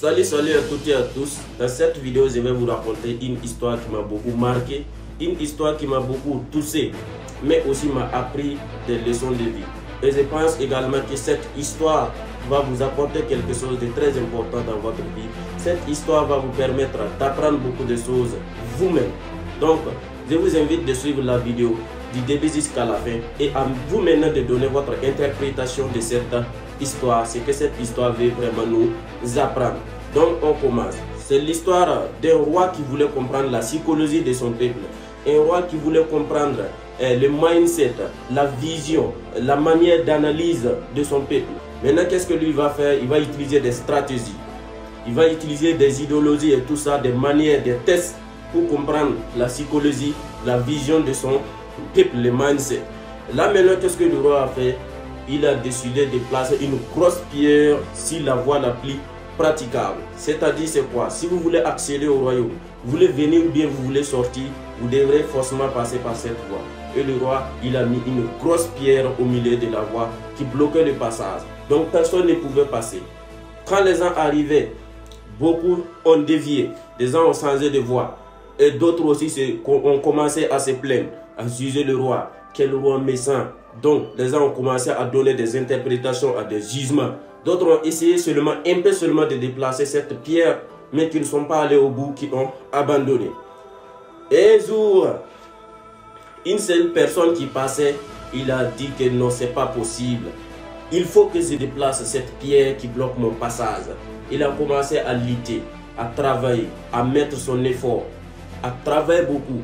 Salut à toutes et à tous. Dans cette vidéo, je vais vous raconter une histoire qui m'a beaucoup marqué, une histoire qui m'a beaucoup touché, mais aussi m'a appris des leçons de vie. Et je pense également que cette histoire va vous apporter quelque chose de très important dans votre vie. Cette histoire va vous permettre d'apprendre beaucoup de choses vous-même. Donc, je vous invite de suivre la vidéo du début jusqu'à la fin et à vous maintenant de donner votre interprétation de cette histoire, ce que cette histoire veut vraiment nous apprendre. Donc on commence. C'est l'histoire d'un roi qui voulait comprendre la psychologie de son peuple. Un roi qui voulait comprendre le mindset, la vision, la manière d'analyse de son peuple. Maintenant, qu'est-ce que lui va faire? Il va utiliser des stratégies. Il va utiliser des idéologies et tout ça, des manières, des tests pour comprendre la psychologie, la vision de son peuple, le mindset. Là maintenant, qu'est-ce que le roi a fait? Il a décidé de placer une grosse pierre sur la voie la plus praticable. C'est-à-dire, c'est quoi? Si vous voulez accéder au royaume, vous voulez venir ou bien vous voulez sortir, vous devrez forcément passer par cette voie. Et le roi, il a mis une grosse pierre au milieu de la voie qui bloquait le passage. Donc personne ne pouvait passer. Quand les gens arrivaient, beaucoup ont dévié. Des gens ont changé de voie. Et d'autres aussi ont commencé à se plaindre, à juger le roi. Quel roi méchant. Donc, les gens ont commencé à donner des interprétations, à des jugements. D'autres ont essayé seulement, un peu seulement de déplacer cette pierre, mais qui ne sont pas allés au bout, qui ont abandonné. Et un jour, une seule personne qui passait, il a dit que non, c'est pas possible. Il faut que je déplace cette pierre qui bloque mon passage. Il a commencé à lutter, à travailler, à mettre son effort, à travailler beaucoup.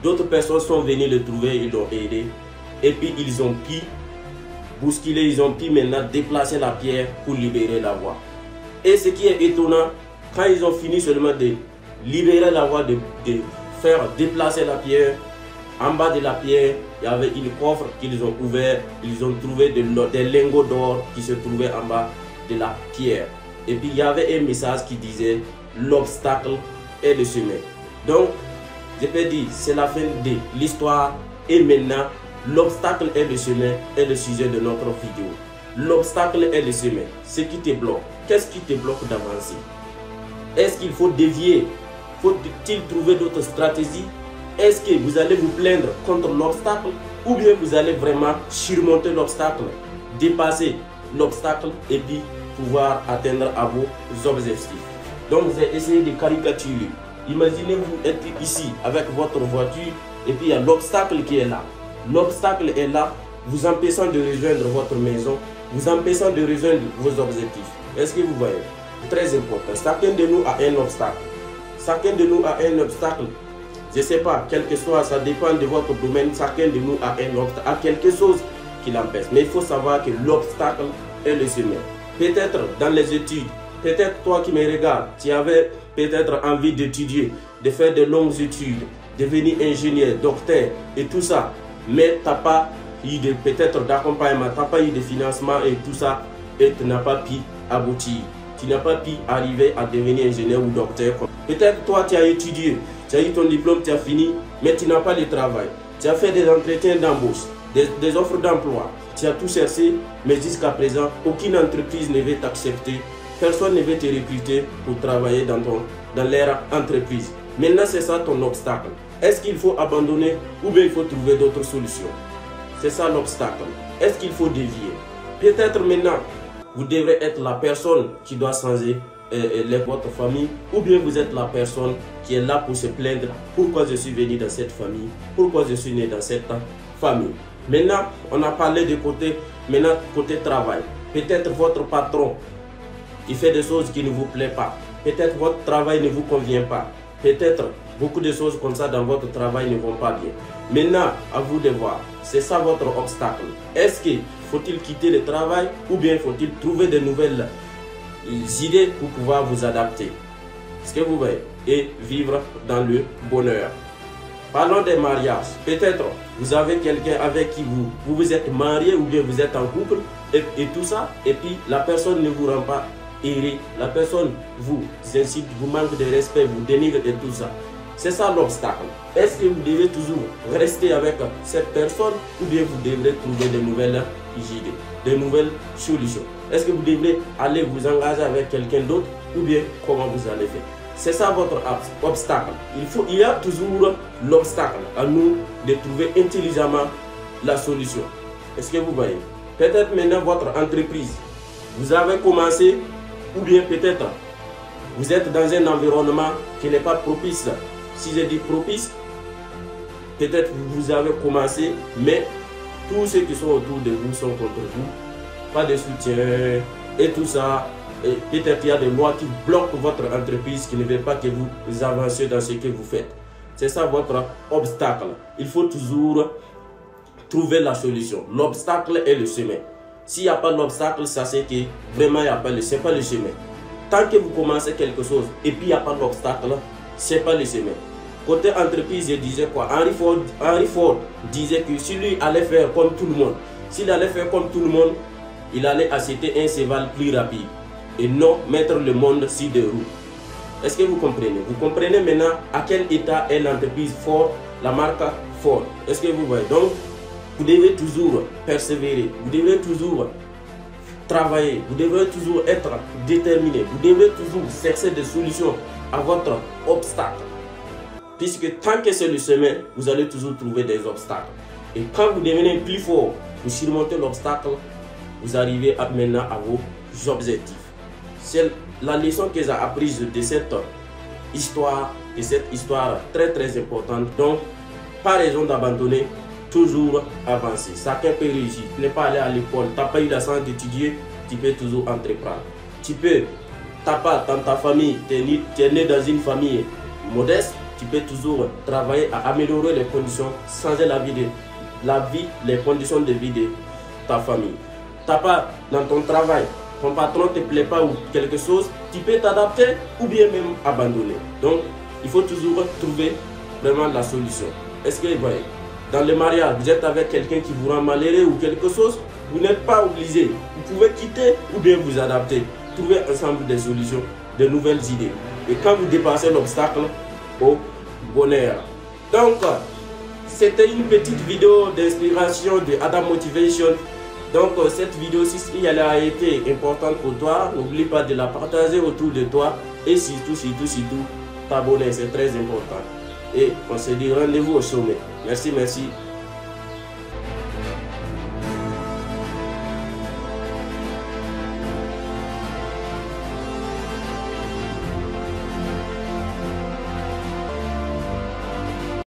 D'autres personnes sont venues le trouver, ils l'ont aidé. Et puis ils ont pu bousculer, ils ont pu maintenant déplacer la pierre pour libérer la voie. Et ce qui est étonnant, quand ils ont fini seulement de libérer la voie, de faire déplacer la pierre, en bas de la pierre, il y avait une coffre qu'ils ont ouvert. Ils ont trouvé des lingots d'or qui se trouvaient en bas de la pierre. Et puis il y avait un message qui disait l'obstacle est le chemin. Donc, je peux dire, c'est la fin de l'histoire et maintenant, l'obstacle est le chemin est le sujet de notre vidéo. L'obstacle est le chemin. Ce qui te bloque. Qu'est-ce qui te bloque d'avancer? Est-ce qu'il faut dévier? Faut-il trouver d'autres stratégies? Est-ce que vous allez vous plaindre contre l'obstacle ou bien vous allez vraiment surmonter l'obstacle, dépasser l'obstacle et puis pouvoir atteindre à vos objectifs? Donc, vous avez essayé de caricaturer. Imaginez-vous être ici avec votre voiture et puis il y a l'obstacle qui est là. L'obstacle est là, vous empêchant de rejoindre votre maison, vous empêchant de rejoindre vos objectifs. Est-ce que vous voyez? Très important. Chacun de nous a un obstacle. Chacun de nous a un obstacle. Je ne sais pas, quel que soit, ça dépend de votre domaine. Chacun de nous a un obstacle, a quelque chose qui l'empêche. Mais il faut savoir que l'obstacle est le chemin. Peut-être dans les études, peut-être toi qui me regardes, tu avais peut-être envie d'étudier, de faire de longues études, devenir ingénieur, docteur et tout ça. Mais tu n'as pas eu peut-être d'accompagnement, tu n'as pas eu de financement et tout ça, et tu n'as pas pu aboutir. Tu n'as pas pu arriver à devenir ingénieur ou docteur. Peut-être toi tu as étudié, tu as eu ton diplôme, tu as fini, mais tu n'as pas de travail. Tu as fait des entretiens d'embauche, des offres d'emploi. Tu as tout cherché, mais jusqu'à présent, aucune entreprise ne veut t'accepter. Personne ne veut te recruter pour travailler dans leur entreprise. Maintenant, c'est ça ton obstacle. Est-ce qu'il faut abandonner ou bien il faut trouver d'autres solutions? C'est ça l'obstacle. Est-ce qu'il faut dévier? Peut-être maintenant, vous devrez être la personne qui doit changer votre famille ou bien vous êtes la personne qui est là pour se plaindre. Pourquoi je suis venu dans cette famille? Pourquoi je suis né dans cette famille? Maintenant, on a parlé de côté travail. Peut-être votre patron, il fait des choses qui ne vous plaisent pas. Peut-être votre travail ne vous convient pas. Peut-être beaucoup de choses comme ça dans votre travail ne vont pas bien. Maintenant, à vous de voir. C'est ça votre obstacle. Est-ce qu'il faut-il quitter le travail ou bien faut-il trouver de nouvelles idées pour pouvoir vous adapter? Est-ce que vous voyez? Et vivre dans le bonheur. Parlons des mariages. Peut-être vous avez quelqu'un avec qui vous êtes marié ou bien vous êtes en couple et tout ça. Et puis la personne ne vous rend pas heureux. La personne vous incite, vous manque de respect, vous dénigre et tout ça. C'est ça l'obstacle. Est-ce que vous devez toujours rester avec cette personne ou bien vous devrez trouver de nouvelles idées, de nouvelles solutions? Est-ce que vous devrez aller vous engager avec quelqu'un d'autre ou bien comment vous allez faire? C'est ça votre obstacle. Il y a toujours l'obstacle à nous de trouver intelligemment la solution. Est-ce que vous voyez? Peut-être maintenant votre entreprise, vous avez commencé ou bien peut-être vous êtes dans un environnement qui n'est pas propice. Si je dis propice, peut-être vous avez commencé, mais tous ceux qui sont autour de vous sont contre vous. Pas de soutien et tout ça. Peut-être il y a des lois qui bloquent votre entreprise, qui ne veulent pas que vous avanciez dans ce que vous faites. C'est ça votre obstacle. Il faut toujours trouver la solution. L'obstacle est le chemin. S'il n'y a pas l'obstacle, ça c'est que vraiment il n'y a pas le chemin. Tant que vous commencez quelque chose et puis il n'y a pas l'obstacle, ce n'est pas le chemin. Côté entreprise, je disais quoi? Henry Ford disait que si lui allait faire comme tout le monde, s'il allait faire comme tout le monde, il allait acheter un cheval plus rapide et non mettre le monde sur des roues. Est-ce que vous comprenez? Vous comprenez maintenant à quel état est l'entreprise Ford, la marque Ford. Est-ce que vous voyez? Donc, vous devez toujours persévérer, vous devez toujours travailler, vous devez toujours être déterminé, vous devez toujours chercher des solutions à votre obstacle. Puisque tant que c'est le chemin, vous allez toujours trouver des obstacles. Et quand vous devenez plus fort, vous surmontez l'obstacle, vous arrivez maintenant à vos objectifs. C'est la leçon que j'ai apprise de cette histoire très très importante. Donc, pas raison d'abandonner, toujours avancer. Chacun peut réussir. Tu n'es pas allé à l'école, tu n'as pas eu la chance d'étudier, tu peux toujours entreprendre. Tu peux, tu n'as pas dans ta famille, tu es né dans une famille modeste, tu peux toujours travailler à améliorer les conditions, changer les conditions de vie de ta famille. Tu n'as pas dans ton travail, ton patron ne te plaît pas ou quelque chose, tu peux t'adapter ou bien même abandonner. Donc, il faut toujours trouver vraiment la solution. Est-ce que vous voyez? Dans le mariage, vous êtes avec quelqu'un qui vous rend malheureux ou quelque chose, vous n'êtes pas obligé. Vous pouvez quitter ou bien vous adapter. Trouver ensemble des solutions, de nouvelles idées. Et quand vous dépassez l'obstacle, au bonheur. Donc, c'était une petite vidéo d'inspiration de Adam Motivation. Donc, cette vidéo, si elle a été importante pour toi, n'oublie pas de la partager autour de toi. Et surtout, t'abonner, c'est très important. Et on se dit rendez-vous au sommet. Merci, merci.